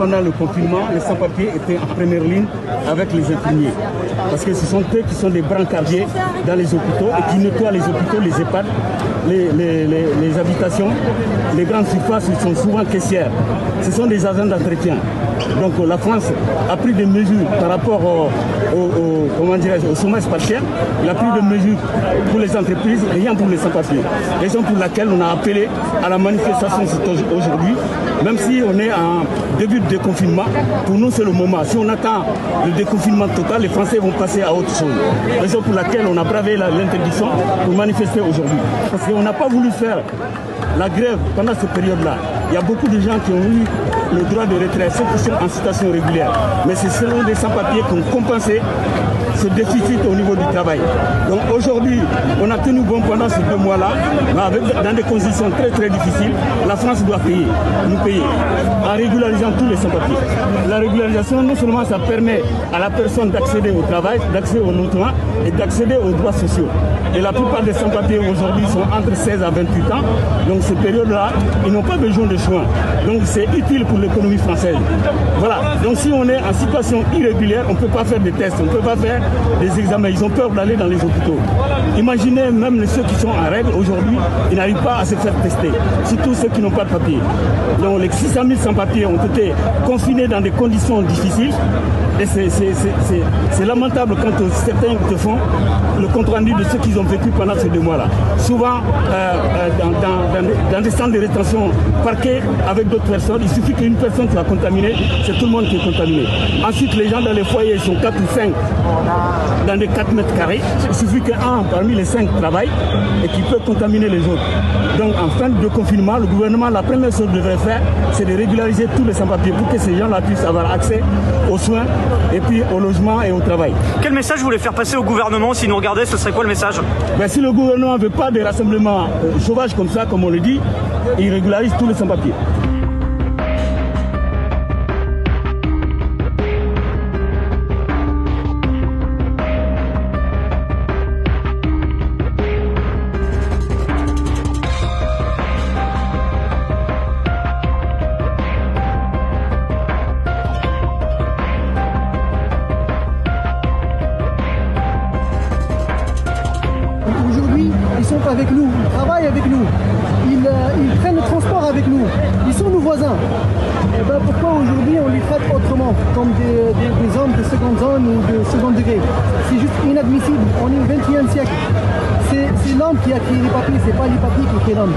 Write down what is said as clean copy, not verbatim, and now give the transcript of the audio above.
Pendant le confinement, les sans-papiers étaient en première ligne avec les infirmiers. Parce que ce sont eux qui sont des brancardiers dans les hôpitaux et qui nettoient les hôpitaux, les EHPAD, les habitations, les grandes surfaces, ils sont souvent caissières. Ce sont des agents d'entretien. Donc la France a pris des mesures par rapport au chômage partiel. Il a pris des mesures pour les entreprises, rien pour les sans-papiers. Raison pour laquelle on a appelé à la manifestation aujourd'hui, même si on est en début de déconfinement, pour nous c'est le moment. Si on attend le déconfinement total, les Français vont passer à autre chose. Raison pour laquelle on a bravé l'interdiction pour manifester aujourd'hui. Parce qu'on n'a pas voulu faire la grève pendant cette période-là. Il y a beaucoup de gens qui ont eu le droit de retrait, ceux qui sont en situation régulière. Mais c'est selon des sans-papiers qui ont compensé ce déficit au niveau du travail. Donc aujourd'hui, on a tenu bon pendant ces 2 mois-là, dans des conditions très très difficiles. La France doit nous payer, en régularisant tous les sans-papiers. La régularisation, non seulement ça permet à la personne d'accéder au travail, d'accéder au logement et d'accéder aux droits sociaux. Et la plupart des sans-papiers aujourd'hui sont entre 16 à 28 ans. Donc ces périodes-là, ils n'ont pas besoin de soins. Donc c'est utile pour l'économie française. Voilà. Donc si on est en situation irrégulière, on ne peut pas faire des tests, on ne peut pas faire des examens. Ils ont peur d'aller dans les hôpitaux. Imaginez même ceux qui sont en règle aujourd'hui, ils n'arrivent pas à se faire tester. Surtout ceux qui n'ont pas de papier. Donc les 600 000 sans-papiers ont été confinés dans des conditions difficiles. Et c'est lamentable quand certains te font le compte-rendu de ce qu'ils ont vécu pendant ces 2 mois-là. Souvent, dans des centres de rétention parqués avec d'autres personnes, il suffit qu'une personne soit contaminée, c'est tout le monde qui est contaminé. Ensuite, les gens dans les foyers sont 4 ou 5 dans des 4 mètres carrés. Il suffit qu'un parmi les 5 travaille et qui peut contaminer les autres. Donc, en fin de confinement, le gouvernement, la première chose qu'il devrait faire, c'est de régulariser tous les sans-papiers pour que ces gens-là puissent avoir accès aux soins et puis au logement et au travail. Quel message vous voulez faire passer au gouvernement? Si nous regardez, ce serait quoi le message? Si le gouvernement ne veut pas des rassemblements sauvages comme ça, comme on le dit, il régularise tous les sans-papiers. Aujourd'hui, ils sont avec nous, ils travaillent avec nous, ils prennent le transport avec nous, ils sont nos voisins. Et pourquoi aujourd'hui on les traite autrement, comme des hommes de seconde zone ou de second degré? C'est juste inadmissible, on est au XXIe siècle. C'est l'homme qui a créé les papiers, c'est pas les papiers qui créent l'homme.